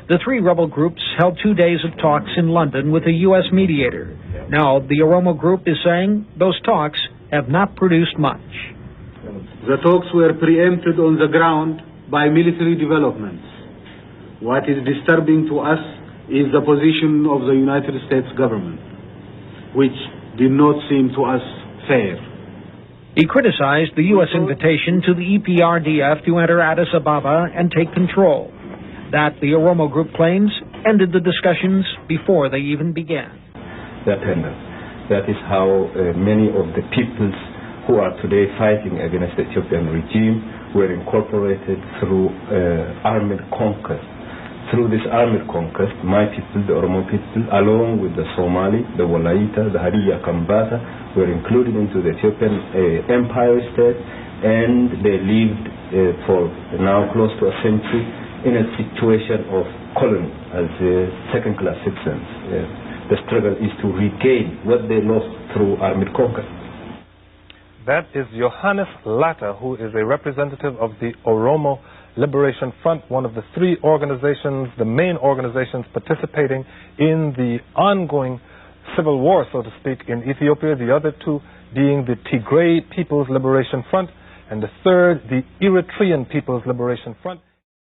The three rebel groups held 2 days of talks in London with a U.S. mediator. Now, the Oromo group is saying those talks have not produced much. The talks were preempted on the ground by military developments. What is disturbing to us is the position of the United States government, which did not seem to us fair. He criticized the U.S. invitation to the EPRDF to enter Addis Ababa and take control. That, the Oromo group claims, ended the discussions before they even began. That is how many of the peoples who are today fighting against the Ethiopian regime were incorporated through armed conquest. Through this armed conquest, my people, the Oromo people, along with the Somali, the Walaita, the Hadiya Kambata, were included into the Ethiopian empire state, and they lived for now close to a century in a situation of colony as second-class citizens. The struggle is to regain what they lost through armed conquest. That is Johannes Latta, who is a representative of the Oromo Liberation Front, one of the three organizations, the main organizations participating in the ongoing civil war, so to speak, in Ethiopia, the other two being the Tigray People's Liberation Front, and the third, the Eritrean People's Liberation Front.